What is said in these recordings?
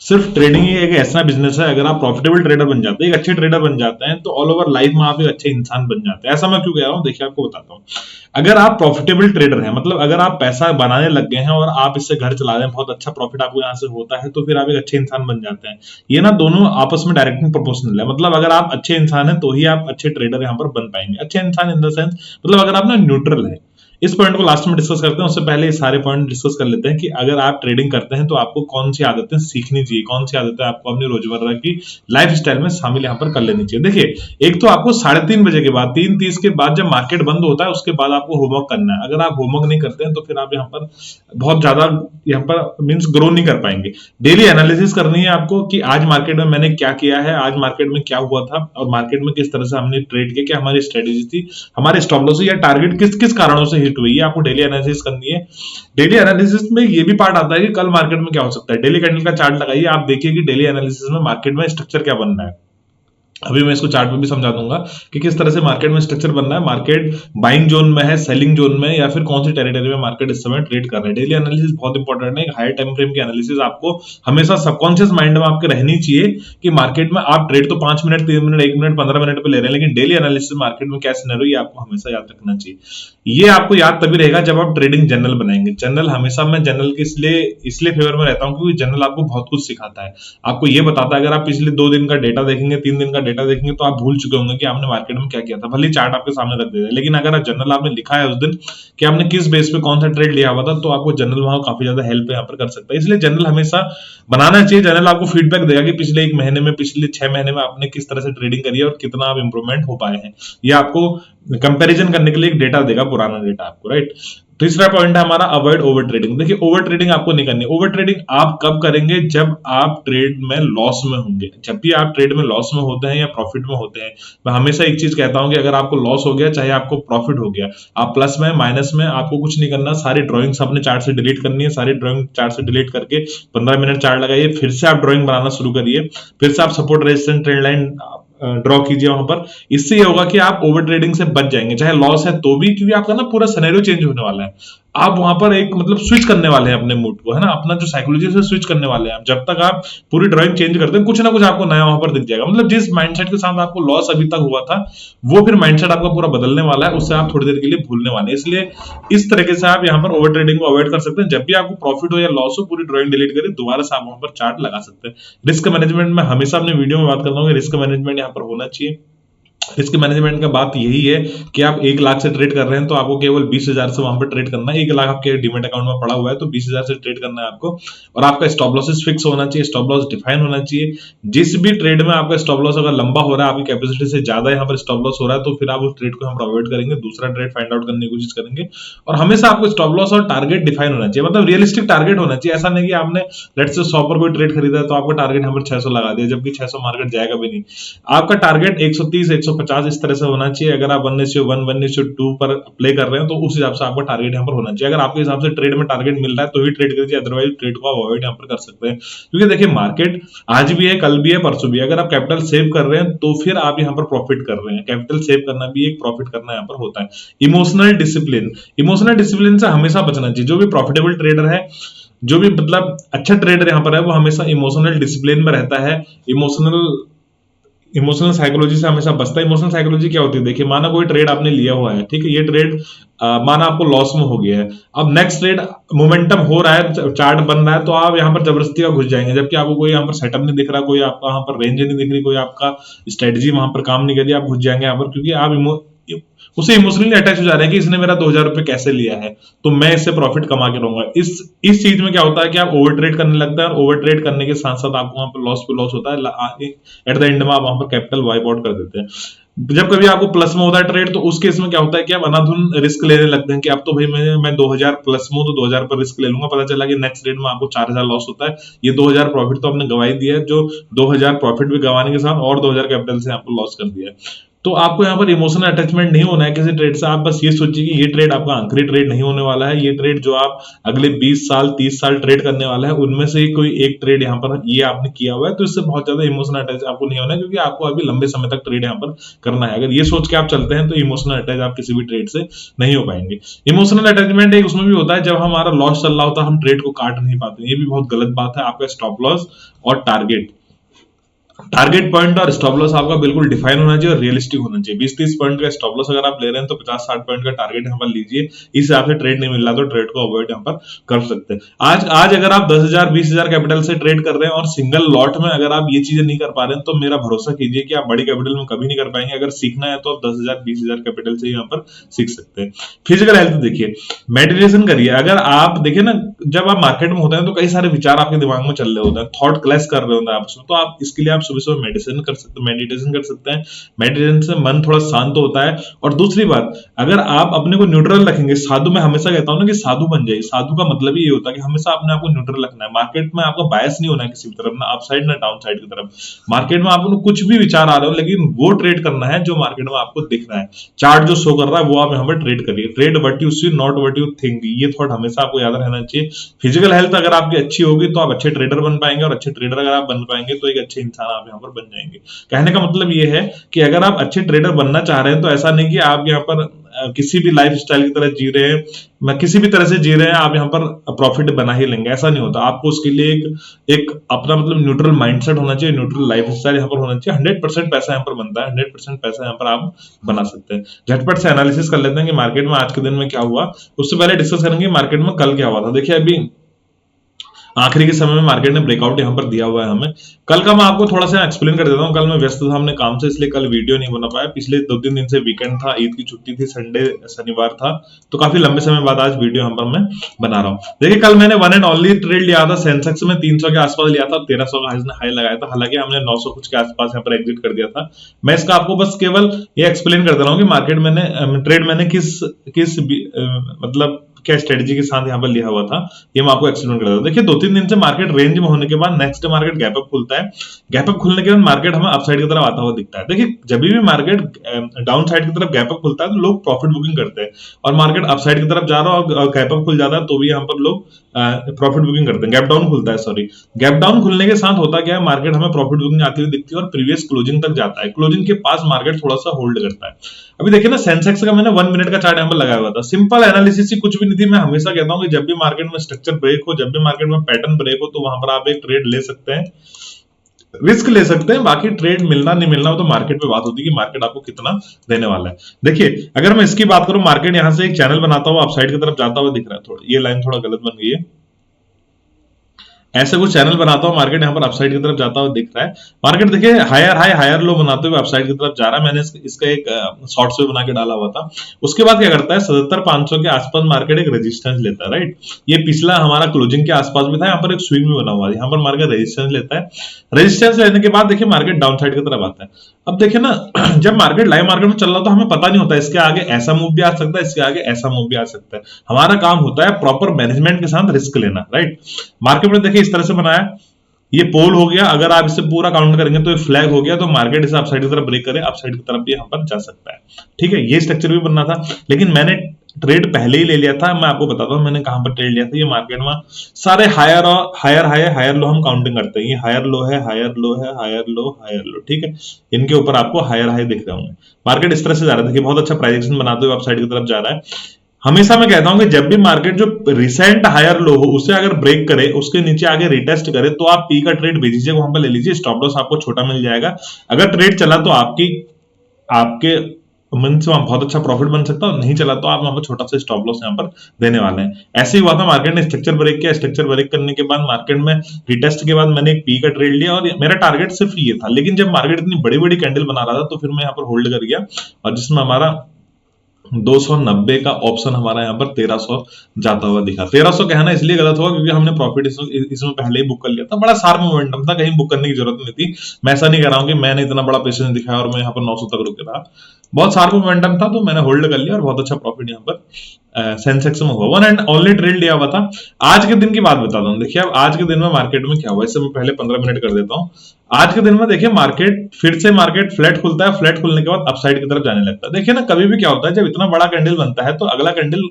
सिर्फ ट्रेडिंग ही एक ऐसा बिजनेस है, अगर आप प्रॉफिटेबल ट्रेडर बन जाते हैं, एक अच्छे ट्रेडर बन जाते हैं, तो ऑल ओवर लाइफ में आप एक अच्छे इंसान बन जाते हैं। ऐसा मैं क्यों कह रहा हूँ, देखिए आपको बताता हूँ। अगर आप प्रॉफिटेबल ट्रेडर हैं, मतलब अगर आप पैसा बनाने लग गए हैं और आप इससे घर चला रहे हैं, बहुत अच्छा प्रॉफिट आपको यहाँ से होता है, तो फिर आप एक अच्छे इंसान बन जाते हैं। ये ना दोनों आपस में डायरेक्टली प्रोपोर्शनल है। मतलब अगर आप अच्छे इंसान हैं तो ही आप अच्छे ट्रेडर यहाँ पर बन पाएंगे। अच्छे इंसान इन द सेंस, मतलब अगर आप ना न्यूट्रल है। इस पॉइंट को लास्ट में डिस्कस करते हैं, उससे पहले ये सारे पॉइंट डिस्कस कर लेते हैं कि अगर आप ट्रेडिंग करते हैं तो आपको कौन सी आदतें सीखनी चाहिए, कौन सी आदतें आपको अपनी रोजमर्रा की लाइफ स्टाइल में शामिल यहाँ पर कर लेनी चाहिए। देखिए, एक तो आपको 3:30 बजे के बाद, 3:30 के बाद जब मार्केट बंद होता है, उसके बाद आपको होमवर्क करना है। अगर आप होमवर्क नहीं करते हैं तो फिर आप यहाँ पर बहुत ज्यादा यहाँ पर मीन्स ग्रो नहीं कर पाएंगे। डेली एनालिसिस करनी है आपको कि आज मार्केट में मैंने क्या किया है, आज मार्केट में क्या हुआ था, और मार्केट में किस तरह से हमने ट्रेड किया, क्या हमारी स्ट्रेटेजी थी, हमारे स्टॉप लॉस या टारगेट किस किस कारणों से हिट हुई है, आपको डेली एनालिसिस करनी है। डेली एनालिसिस में ये भी पार्ट आता है कि कल मार्केट में क्या हो सकता है। डेली कैंडल का चार्ट लगाइए, आप देखिए कि डेली एनालिसिस में मार्केट में स्ट्रक्चर क्या बन रहा है। अभी मैं इसको चार्ट में भी समझा दूंगा कि किस तरह से मार्केट में स्ट्रक्चर बन रहा है, मार्केट बाइंग जोन में है, सेलिंग जोन में, या फिर कौन सी टेरिटरी में मार्केट इस समय ट्रेड कर रहा है। डेली एनालिसिस बहुत इंपॉर्टेंट है। हायर टाइम फ्रेम की एनालिसिस आपको हमेशा सबकॉन्शियस माइंड में आपके रहनी चाहिए कि मार्केट में आप ट्रेड तो 5 मिनट, 3 मिनट, 1 मिनट, 15 मिनट पे ले रहे हैं, लेकिन डेली एनालिसिस मार्केट में क्या सिनेरियो, ये आपको हमेशा याद रखना चाहिए। ये आपको याद तभी रहेगा जब आप ट्रेडिंग जर्नल बनाएंगे। जर्नल हमेशा मैं जर्नल के इसलिए इसलिए फेवर में रहता हूँ क्योंकि जर्नल आपको बहुत कुछ सिखाता है। आपको ये बताता है, अगर आप पिछले 2 दिन का डेटा देखेंगे, 3 दिन का डेटा देखेंगे, तो आप भूल चुके होंगे कि आपने मार्केट में क्या किया था। भले चार्ट आपके सामने रख दे रहे हैं, लेकिन अगर जर्नल आपने लिखा है उस दिन कि आपने किस बेस पे कौन सा ट्रेड लिया हुआ था, तो आपको जर्नल वहां काफी ज्यादा हेल्प यहाँ पर कर सकता है। इसलिए जर्नल हमेशा बनाना चाहिए। जर्नल आपको फीडबैक देगा कि पिछले 1 महीने में, पिछले 6 महीने में आपने किस तरह से ट्रेडिंग करी है और कितना आप इंप्रूवमेंट हो पाए हैं। ये आपको कंपैरिजन करने के लिए एक डेटा देगा, पुराना डेटा आपको, राइट। तीसरा पॉइंट है हमारा अवॉइड ओवर ट्रेडिंग। देखिए, ओवर ट्रेडिंग आपको नहीं करनी। ओवर ट्रेडिंग आप कब करेंगे, जब आप ट्रेड में लॉस में होंगे। जब भी आप ट्रेड में लॉस में होते हैं या प्रॉफिट में होते हैं, मैं हमेशा एक चीज कहता हूं कि अगर आपको लॉस हो गया, चाहे आपको प्रॉफिट हो गया, आप प्लस में माइनस में, आपको कुछ नहीं करना। सारी ड्रॉइंग्स अपने चार्ट से डिलीट करनी है। सारी ड्रॉइंग चार्ट से डिलीट करके 15 मिनट चार्ट लगाइए, फिर से आप ड्रॉइंग बनाना शुरू करिए, फिर से आप support resistance trend line draw कीजिए वहां पर। इससे ये होगा कि आप ओवर ट्रेडिंग से बच जाएंगे, चाहे लॉस है तो भी, क्योंकि आपका ना पूरा सिनेरियो चेंज होने वाला है। आप वहां पर एक मतलब स्विच करने वाले हैं अपने मूड को, है ना, अपना जो साइकोलॉजी से स्विच करने वाले हैं आप। जब तक आप पूरी ड्राइंग चेंज करते हैं, कुछ ना कुछ आपको नया वहां पर दिख जाएगा। मतलब जिस माइंडसेट के साथ आपको लॉस अभी तक हुआ था, वो फिर माइंडसेट आपका पूरा बदलने वाला है, उससे आप थोड़ी देर के लिए भूलने वाले हैं। इसलिए इस तरीके से आप यहाँ पर ओवर ट्रेडिंग को अवॉइड कर सकते हैं। जब भी आपको प्रॉफिट हो या लॉस हो, पूरी ड्राइंग डिलीट करिए, दोबारा से आप वहां पर चार्ट लगा सकते हैं। रिस्क मैनेजमेंट में हमेशा अपने वीडियो में बात करता हूँ कि रिस्क मैनेजमेंट यहाँ पर होना चाहिए। रिस्क मैनेजमेंट का बात यही है कि आप 1 लाख से ट्रेड कर रहे हैं तो आपको केवल 20,000 से वहां पर ट्रेड करना है। 1 लाख आपके डिमेट अकाउंट में पड़ा हुआ है तो 20,000 से ट्रेड करना है आपको। और आपका स्टॉप लॉसेस फिक्स होना चाहिए, स्टॉप लॉस डिफाइन होना चाहिए। जिस भी ट्रेड में आपका स्टॉप लॉस अगर लंबा हो रहा है, आपकी कैपेसिटी से ज्यादा यहाँ पर स्टॉप लॉस हो रहा है, तो फिर आप उस ट्रेड को हम अवॉइड करेंगे, दूसरा ट्रेड फाइंड आउट करने की कोशिश करेंगे। और हमेशा आपको स्टॉप लॉस और टारगेट डिफाइन होना चाहिए, मतलब रियलिस्टिक टारगेट होना चाहिए। ऐसा नहीं कि आपने लेट्स से 100 पर कोई ट्रेड खरीदा है तो आपका टारगेट यहाँ पर 600 लगा दिया, जबकि 600 मार्केट जाएगा भी नहीं। आपका टारगेट 130, 150 इस तरह से होना चाहिए। अगर आप 1:1, 1:2 पर प्ले कर रहे हैं तो उस हिसाब से आपका टारगेट यहाँ पर होना चाहिए। अगर आपके हिसाब से ट्रेड में टारगेट मिल रहा है तो ही ट्रेड कीजिए, अदरवाइज ट्रेड को अवॉइड यहाँ पर कर सकते हैं। क्योंकि देखिए, मार्केट आज भी है, कल भी है, परसों भी है। अगर आप कैपिटल सेव कर रहे हैं तो फिर आप यहाँ पर प्रॉफिट कर रहे हैं। कैपिटल सेव करना भी एक प्रॉफिट करना यहाँ पर होता है। इमोशनल डिसिप्लिन, इमोशनल डिसिप्लिन से हमेशा बचना चाहिए। जो भी प्रॉफिटेबल ट्रेडर है, जो भी मतलब अच्छा ट्रेडर यहाँ पर है, वो हमेशा इमोशनल डिसिप्लिन में रहता है। इमोशनल इमोशनल साइकोलॉजी से हमेशा बचता है। इमोशनल साइकोलॉजी क्या होती है, देखिए, माना कोई ट्रेड आपने लिया हुआ है, ठीक है, ये ट्रेड माना आपको लॉस में हो गया है। अब नेक्स्ट ट्रेड मोमेंटम हो रहा है, चार्ट बन रहा है, तो आप यहाँ पर जबरदस्ती का घुस जाएंगे, जबकि आपको कोई यहाँ पर सेटअप नहीं दिख रहा, कोई आपका यहाँ पर रेंज नहीं दिख रही, कोई आपका स्ट्रेटजी वहां पर काम नहीं कर रही, आप घुस जाएंगे यहाँ पर, क्योंकि आप उसे इमोशनली अटैच हो जा रहे हैं कि इसने मेरा 2,000 रुपए कैसे लिया है, तो मैं इससे प्रॉफिट कमा के रहूंगा। इस चीज में क्या होता है कि आप ओवर ट्रेड करने लगते हैं, और ओवर ट्रेड करने के साथ साथ आपको वहां पर लॉस पे लॉस होता है। एट द एंड में आप वहां पर कैपिटल वाइप आउट कर देते हैं। जब कभी आपको प्लस में होता है ट्रेड, तो उस केस में क्या होता है कि आप अनाधुन रिस्क लेने लगते हैं कि अब तो भाई मैं 2,000 प्लस में हूं तो 2,000 पर रिस्क ले लूंगा। पता चला कि नेक्स्ट ट्रेड में आपको 4,000 लॉस होता है। ये 2,000 प्रॉफिट तो आपने गंवा ही दिया है, जो 2,000 प्रॉफिट भी गंवाने के साथ और 2,000 कैपिटल से आपको लॉस कर दिया है। तो आपको यहाँ पर इमोशनल अटैचमेंट नहीं होना है किसी ट्रेड से। आप बस ये सोचिए कि ये ट्रेड आपका आखिरी ट्रेड नहीं होने वाला है। ये ट्रेड जो आप अगले 20 साल 30 साल ट्रेड करने वाला है, उनमें से कोई एक ट्रेड यहाँ पर ये आपने किया हुआ है, तो इससे बहुत ज्यादा इमोशनल अटैच आपको नहीं होना है, क्योंकि आपको अभी लंबे समय तक ट्रेड यहाँ पर करना है। अगर ये सोच के आप चलते हैं तो इमोशनल अटैच आप किसी भी ट्रेड से नहीं हो पाएंगे। इमोशनल अटैचमेंट एक उसमें भी होता है जब हमारा लॉस चल रहा होता है, हम ट्रेड को काट नहीं पाते, ये भी बहुत गलत बात है। आपका स्टॉप लॉस और टारगेट पॉइंट और स्टॉप लॉस आपका बिल्कुल डिफाइन होना चाहिए और रियलिस्टिक होना चाहिए। 20-30 पॉइंट का स्टॉप लॉस अगर आप ले रहे हैं तो 50-60 पॉइंट का टारगेट यहाँ पर लीजिए। इस हिसाब से ट्रेड नहीं मिल रहा तो ट्रेड को अवॉइड यहाँ पर कर सकते हैं। आज आज अगर आप 10,000-20,000 कैपिटल से ट्रेड कर रहे हैं और सिंगल लॉट में अगर आप ये चीजें नहीं कर पा रहे हैं, तो मेरा भरोसा कीजिए कि आप बड़ी कैपिटल में कभी नहीं कर पाएंगे। अगर सीखना है तो आप 10,000-20,000 कैपिटल से यहाँ पर सीख सकते हैं। फिजिकल हेल्थ देखिए, मेडिटेशन करिए। अगर आप देखिए ना, जब आप मार्केट में होते हैं तो कई सारे विचार आपके दिमाग में चल रहे होते हैं, थॉट क्लैश कर रहे होते हैं आपस में, तो आप इसके लिए आप सुबह सुबह मेडिटेशन कर सकते हैं। मेडिटेशन से मन थोड़ा शांत होता है। और दूसरी बात, अगर आप अपने को न्यूट्रल रखेंगे, साधु मैं हमेशा कहता हूं ना कि साधु बन जाइए। साधु का मतलब ही ये होता है कि हमेशा अपने आप को न्यूट्रल रखना है। मार्केट में आपको बायस नहीं होना है किसी भी तरफ, ना अप साइड ना डाउन साइड की तरफ। मार्केट में आपको कुछ भी विचार आ रहे हो, लेकिन वो ट्रेड करना है जो मार्केट में आपको दिख रहा है, चार्ट जो शो कर रहा है वो आप यहाँ पर ट्रेड करिए। Trade what you see, not what you think, ये थॉट हमेशा आपको याद रहना चाहिए। फिजिकल हेल्थ अगर आपकी अच्छी होगी तो आप अच्छे ट्रेडर बन पाएंगे, और अच्छे ट्रेडर अगर आप बन पाएंगे तो एक अच्छे इंसान आप यहाँ पर बन जाएंगे। कहने का मतलब ये है कि अगर आप अच्छे ट्रेडर बनना चाह रहे हैं तो ऐसा नहीं कि आप यहाँ पर किसी भी लाइफ स्टाइल की तरह जी रहे हैं, मैं किसी भी तरह से जी रहे हैं, आप यहाँ पर प्रॉफिट बना ही लेंगे, ऐसा नहीं होता। आपको उसके लिए एक अपना मतलब न्यूट्रल माइंडसेट होना चाहिए, न्यूट्रल लाइफ स्टाइल यहाँ पर होना चाहिए। 100% पैसा यहाँ पर बनता है, 100% पैसा यहाँ पर आप बना सकते हैं। झटपट से एनालिसिस कर लेते हैं कि मार्केट में आज के दिन में क्या हुआ। उससे पहले डिस्कस करेंगे मार्केट में कल क्या हुआ था। देखिए, अभी आखिरी के समय में मार्केट ने ब्रेकआउट यहाँ पर दिया हुआ है हमें। कल का मैं आपको थोड़ा सा एक्सप्लेन कर देता हूँ। कल मैं व्यस्त था अपने काम से, इसलिए कल वीडियो नहीं बना पाया। पिछले 2-3 दिन से वीकेंड था, ईद की छुट्टी थी, संडे शनिवार था, तो काफी लंबे समय बाद आज वीडियो यहाँ पर मैं बना रहा हूँ। देखिए, कल मैंने वन एंड ओनली ट्रेड लिया था, सेंसेक्स में 300 के आसपास लिया था, 1300 का हाई लगाया था। हालांकि हमने 900 कुछ के आसपास यहाँ पर एग्जिट कर दिया था। मैं इसका आपको बस केवल ये एक्सप्लेन कर दे रहा हूँ कि मार्केट मैंने ट्रेड मैंने किस मतलब क्या स्ट्रेटजी के साथ यहाँ पर लिया हुआ था, ये मैं आपको एक्सप्लेन कर रहा था। देखिए, 2-3 दिन से मार्केट रेंज में होने के बाद next day market gap up खुलता है। गैप अप खुलने के बाद मार्केट हमें अपसाइड की तरफ आता हुआ दिखता है। देखिए, जब भी मार्केट डाउन साइड की तरफ गैप अप खुलता है तो लोग प्रॉफिट बुकिंग करते हैं, और मार्केट अपसाइड की तरफ जा रहा है और गैप अप खुल जाता है तो भी यहाँ पर लोग प्रॉफिट बुकिंग करते हैं। गैप डाउन खुलता है, सॉरी, गैप डाउन खुलने के साथ होता क्या है, मार्केट हमें प्रॉफिट बुकिंग आती हुई दिखती है और प्रीवियस क्लोजिंग तक जाता है। क्लोजिंग के पास मार्केट थोड़ा सा होल्ड करता है। अभी देखिए ना, सेंसेक्स का मैंने 1 मिनट का चार्ट यहाँ पर लगाया हुआ था। सिंपल एनालिसिस ही कुछ भी नहीं थी। मैं हमेशा कहता हूँ कि जब भी मार्केट में स्ट्रक्चर ब्रेक हो, जब भी मार्केट में पैटर्न ब्रेक हो, तो वहां पर आप एक ट्रेड ले सकते हैं, रिस्क ले सकते हैं। बाकी ट्रेड मिलना नहीं मिलना वो तो मार्केट पे बात होती है कि मार्केट आपको कितना देने वाला है। देखिए, अगर मैं इसकी बात करूं, मार्केट यहां से एक चैनल बनाता हुआ अपसाइड की तरफ जाता हुआ दिख रहा है। थोड़ा ये लाइन थोड़ा गलत बन गई है, ऐसे कुछ चैनल बनाता हूं, मार्केट यहाँ पर अपसाइड की तरफ जाता हुआ दिख रहा है। मार्केट देखिए, हायर हाई हायर लो बनाते हुए अपसाइड की तरफ जा रहा है। मैंने इसका एक शॉर्ट्स भी बना के डाला हुआ था। उसके बाद क्या करता है, 77,500 के आसपास मार्केट एक रेजिस्टेंस लेता है, राइट। ये पिछला हमारा क्लोजिंग के आसपास भी था, यहाँ पर एक स्विंग भी बना हुआ है, यहाँ पर मार्केट रेजिस्टेंस लेता है। रेजिस्टेंस लेने के बाद देखिए मार्केट डाउन साइड की तरफ आता है। अब देखिए ना, जब मार्केट लाइव मार्केट में चल रहा तो हमें पता नहीं होता इसके आगे ऐसा मूव भी आ सकता है, इसके आगे ऐसा मूव भी आ सकता है। हमारा काम होता है प्रॉपर मैनेजमेंट के साथ रिस्क लेना, राइट। मार्केट में देखिए इस तरह से बनाया, ये पोल हो गया। अगर आप इसे पूरा काउंट करेंगे तो ये फ्लैग हो गया, तो मार्केट इसे अपसाइड की तरफ ब्रेक करे, अपसाइड की तरफ भी यहाँ पर जा सकता है। ठीक है, ये स्ट्रक्चर भी बनना था, लेकिन मैंने ट्रेड पहले ही ले लिया था। मैं आपको बताता हूँ मैंने कहां पर ट्रेड लिया था। ये मार्केट में सारे हायर और हायर लो हम काउंटिंग करते हैं। ये हायर लो है, हायर लो है, हायर लो, हायर लो, ठीक है। इनके ऊपर आपको हायर हाई दिख रहे होंगे। मार्केट इस तरह से जा रहा है, देखिए बहुत अच्छा प्राइजेक्शन बनाते हुए अपसाइड की तरफ जा रहा है। हमेशा मैं कहता हूं कि जब भी मार्केट जो रिसेंट हायर लो हो उसे अगर ब्रेक करे, उसके नीचे आगे रिटेस्ट करे, तो आप पी का ट्रेड भेजिए, वहां पर ले लीजिए, स्टॉप लॉस आपको छोटा मिल जाएगा। अगर ट्रेड चला तो आपके मन से वहां बहुत अच्छा प्रॉफिट बन सकता है, और नहीं चला तो आप वहां पर छोटा सा स्टॉप लॉस यहाँ पर देने वाले हैं। ऐसे ही हुआ था, मार्केट ने स्ट्रक्चर ब्रेक किया, स्ट्रक्चर ब्रेक करने के बाद मार्केट में रिटेस्ट के बाद मैंने एक पी का ट्रेड लिया, और मेरा टारगेट सिर्फ ये था। लेकिन जब मार्केट इतनी बड़ी बड़ी कैंडल बना रहा था तो फिर मैं यहाँ पर होल्ड कर गया, और जिसमें हमारा 290 का ऑप्शन हमारा यहाँ पर 1300 जाता हुआ दिखा। 1300 कहना इसलिए गलत हुआ क्योंकि हमने प्रॉफिट इसमें पहले ही बुक कर लिया था। बड़ा शार्प मोमेंटम था, कहीं बुक करने की जरूरत नहीं थी। मैं ऐसा नहीं कह रहा हूँ कि मैंने इतना बड़ा पेशेंस दिखाया और मैं यहाँ पर 900 तक रुके रहा। बहुत शार्प मोमेंटम था तो मैंने होल्ड कर लिया और बहुत अच्छा प्रॉफिट यहाँ पर सेंसेक्स में हुआ, वन एंड ओनली ट्रेड लिया हुआ था। आज के दिन की बात बताता हूँ। देखिए अब आज के दिन में मार्केट में क्या हुआ, इससे मैं पहले 15 मिनट कर देता हूँ। आज के दिन में देखिए मार्केट फिर से मार्केट फ्लैट खुलता है, फ्लैट खुलने के बाद अपसाइड की तरफ जाने लगता है। देखिए ना कभी भी क्या होता है, जब इतना बड़ा कैंडल बनता है तो अगला कैंडल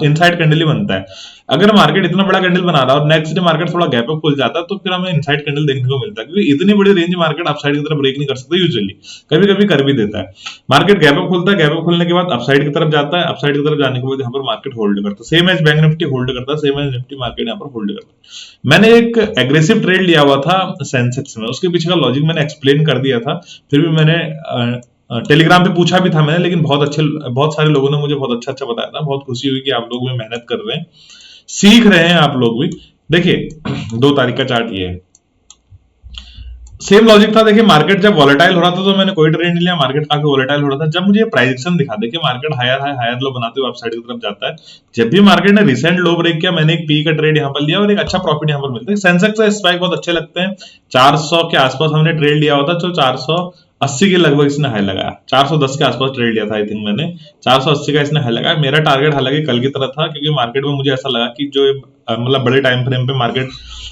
इनसाइड कैंडल ही बनता है। अगर मार्केट इतना बड़ा कैंडल बना रहा है और नेक्स्ट डे मार्केट थोड़ा गैप अप खुल जाता है तो फिर हमें इनसाइड कैंडल देखने को मिलता है, क्योंकि इतनी बड़ी रेंज मार्केट अपसाइड की तरफ ब्रेक नहीं कर सकता यूजुअली, कभी कभी कर भी देता है। मार्केट गैप अप खुलता है, गैप अप खुलने के बाद अपसाइड की तरफ जाता है, अपसाइड की तरफ जाने के बाद यहाँ पर मार्केट होल्ड करता है, same as bank Nifty hold करता है, सेम एज निफ्टी मार्केट यहाँ पर होल्ड करता है। मैंने एक एग्रेसिव ट्रेड लिया हुआ था सेंसेक्स में, उसके पीछे का लॉजिक मैंने एक्सप्लेन कर दिया था, फिर भी मैंने टेलीग्राम पे पूछा भी था मैंने, लेकिन बहुत सारे लोगों ने मुझे बहुत अच्छा अच्छा बताया था। बहुत खुशी हुई कि आप लोग भी मेहनत कर रहे हैं, सीख रहे हैं आप लोग भी। देखिए 2 तारीख का चार्ट ये है, सेम लॉजिक था। देखिए मार्केट जब वॉलेटाइल हो रहा था तो मैंने कोई ट्रेड नहीं लिया, मार्केट काफी वॉलेटाइल हो रहा था। जब मुझे प्राइजेक्शन दिखा, देखिए market higher high higher low बनाते हुए अपसाइड की तरफ जाता है। जब भी मार्केट ने रिसेंट लो ब्रेक किया, मैंने एक पी का ट्रेड यहाँ पर लिया और एक अच्छा प्रॉफिट यहाँ पर मिलता है। सेंसेक्स का स्पाइक बहुत अच्छे लगते हैं, 400 के आसपास हमने ट्रेड लिया होता, तो 480 के लगभग इसने हाई लगाया, 410 के आसपास ट्रेड लिया था आई थिंक मैंने, 480 का इसने हाई लगाया। मेरा टारगेट हालांकि कल की तरह था, क्योंकि मार्केट में मुझे ऐसा लगा कि जो मतलब बड़े टाइम फ्रेम पे मार्केट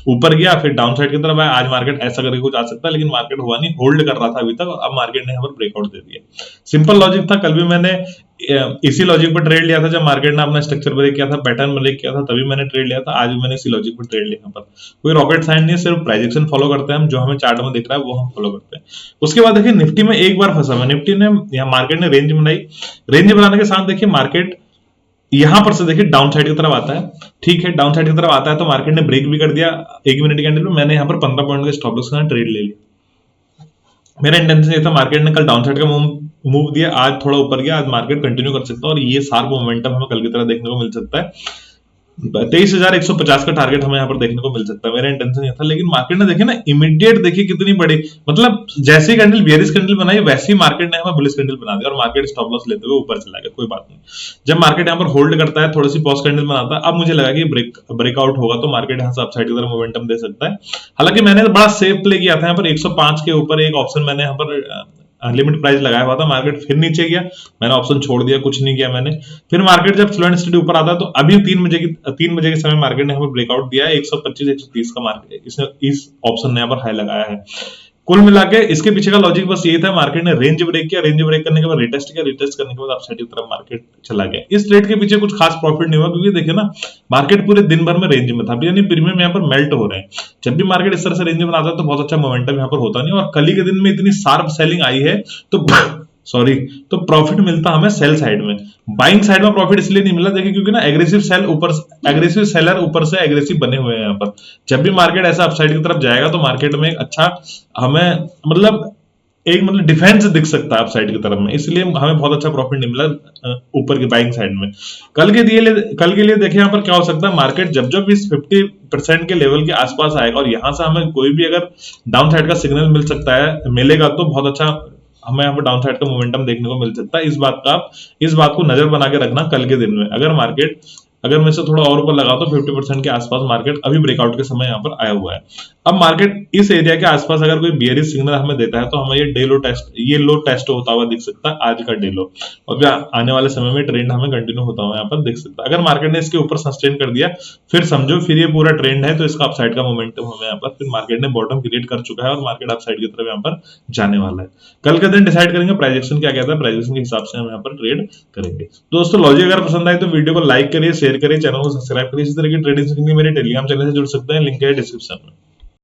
ऊपर गया फिर डाउन साइड की तरफ आया, आज मार्केट ऐसा करके कुछ आ सकता है, लेकिन मार्केट हुआ नहीं, होल्ड कर रहा था अभी तक, और अब मार्केट ने यहाँ पर ब्रेकआउट दे दिया। सिंपल लॉजिक था, कल भी मैंने इसी लॉजिक पर ट्रेड लिया था, जब मार्केट ने अपना स्ट्रक्चर ब्रेक किया था, पैटर्न ब्रेक किया था, तभी मैंने ट्रेड लिया था। आज भी मैंने इसी लॉजिक पर ट्रेड लिया। यहाँ पर कोई रॉकेट साइंस नहीं है, सिर्फ प्राइजेक्शन फॉलो करते हैं हम, जो हमें चार्ट में दिख रहा है वो हम फॉलो करते हैं। उसके बाद देखिए निफ्टी में एक बार फंसा मैं, निफ्टी ने यहाँ मार्केट ने रेंज बनाई, रेंज बनाने के साथ देखिए मार्केट यहां पर से देखिए डाउन साइड की तरफ आता है। ठीक है, डाउन साइड की तरफ आता है तो मार्केट ने ब्रेक भी कर दिया 1 मिनट कैंडल में। मैंने यहाँ पर 15 पॉइंट का स्टॉप लॉस के साथ ट्रेड ले लिया। मेरा इंटेंशन ये था, मार्केट ने कल डाउन साइड का मूव दिया, आज थोड़ा ऊपर गया, आज मार्केट कंटिन्यू कर सकता है और ये शार्प मोमेंटम हमें कल की तरह देखने को मिल सकता है। 23,150 का टारगेट हमें यहाँ पर देखने को मिल सकता है, मेरा इंटेंशन ये था। लेकिन मार्केट ने देखिए ना इमीडिएट देखिए कितनी बड़ी, मतलब जैसे ही कैंडल बेयरिश कैंडल बनाई वैसे ही मार्केट ने हमें बुलिश कैंडल बना दिया और मार्केट स्टॉप लॉस लेते हुए ऊपर चला गया। कोई बात नहीं, जब मार्केट यहाँ पर होल्ड करता है, थोड़ी सी पॉज कैंडल बनाता है, अब मुझे लगा कि ब्रेकआउट होगा तो मार्केट यहाँ से अपसाइड की तरफ मोमेंटम दे सकता है। हालांकि मैंने बड़ा सेफ प्ले किया था, यहाँ पर 105 के ऊपर एक ऑप्शन मैंने यहाँ पर लिमिट प्राइस लगाया हुआ था, मार्केट फिर नीचे गया, मैंने ऑप्शन छोड़ दिया, कुछ नहीं किया मैंने। फिर मार्केट जब स्लो एंड स्टेडी ऊपर आता है तो अभी 3 बजे के समय मार्केट ने हमें ब्रेकआउट दिया है, 125 130 का मार्केट इसने इस ऑप्शन ने यहाँ पर हाई लगाया है। कुल मिला के इसके पीछे का लॉजिक बस ये था, मार्केट ने रेंज ब्रेक किया, रेंज ब्रेक करने के बाद रिटेस्ट किया, रिटेस्ट करने के बाद अपसाइड की तरफ मार्केट चला गया। इस ट्रेड के पीछे कुछ खास प्रॉफिट नहीं हुआ, क्योंकि देखिए ना मार्केट पूरे दिन भर में रेंज में था, यानी प्रीमियम यहाँ पर मेल्ट हो रहे हैं। जब भी मार्केट इस तरह से रेंज में आता है तो बहुत अच्छा मोमेंटम यहाँ पर होता नहीं, और कल के दिन में इतनी शार्प सेलिंग आई है तो सॉरी, तो प्रॉफिट मिलता हमें सेल साइड में। बाइंग साइड में प्रॉफिट इसलिए नहीं मिला, देखिए क्योंकि ना एग्रेसिव सेलर ऊपर से एग्रेसिव बने हुए हैं यहाँ पर। जब भी मार्केट ऐसा अपसाइड की तरफ जाएगा तो मार्केट में एक अच्छा हमें मतलब डिफेंस दिख सकता है अपसाइड की तरफ में, इसलिए हमें बहुत अच्छा प्रॉफिट नहीं मिला ऊपर की बाइंग साइड में। कल के लिए देखिए यहाँ पर क्या हो सकता है, मार्केट जब जब इस 50% के लेवल के आसपास आएगा और यहां से हमें कोई भी अगर डाउन साइड का सिग्नल मिलेगा तो बहुत अच्छा हमें यहाँ पर डाउन साइड का मोमेंटम देखने को मिल सकता है। इस बात को नजर बना के रखना कल के दिन में। अगर मैं से थोड़ा और ऊपर लगा तो 50% के आसपास मार्केट अभी ब्रेकआउट के समय यहाँ पर आया हुआ है। अब मार्केट इस एरिया के आसपास अगर कोई बियरिश सिग्नल हमें देता है तो हमें ये लो टेस्ट होता हुआ दिख सकता है, आज का डे लो, और आने वाले समय में ट्रेंड हमें कंटिन्यू होता हुआ यहाँ पर दिख सकता है। अगर मार्केट ने इसके ऊपर सस्टेन कर दिया फिर समझो फिर ये पूरा ट्रेंड है, तो इसका अपसाइड का मोमेंटम हमें यहाँ पर फिर मार्केट ने बॉटम क्रिएट कर चुका है और मार्केट अपसाइड की तरफ यहाँ पर जाने वाला है। कल के दिन डिसाइड करेंगे प्राइजेक्शन क्या कहता है, प्राइजेक्शन के हिसाब से हम यहाँ पर ट्रेड करेंगे। दोस्तों लॉजिक अगर पसंद आए तो वीडियो को लाइक करिए, शेयर करिए, चैनल को सब्सक्राइब करिए। इसी तरह की ट्रेडिंग सीखने के लिए मेरे टेलीग्राम चैनल से जुड़ सकते हैं, लिंक है डिस्क्रिप्शन में।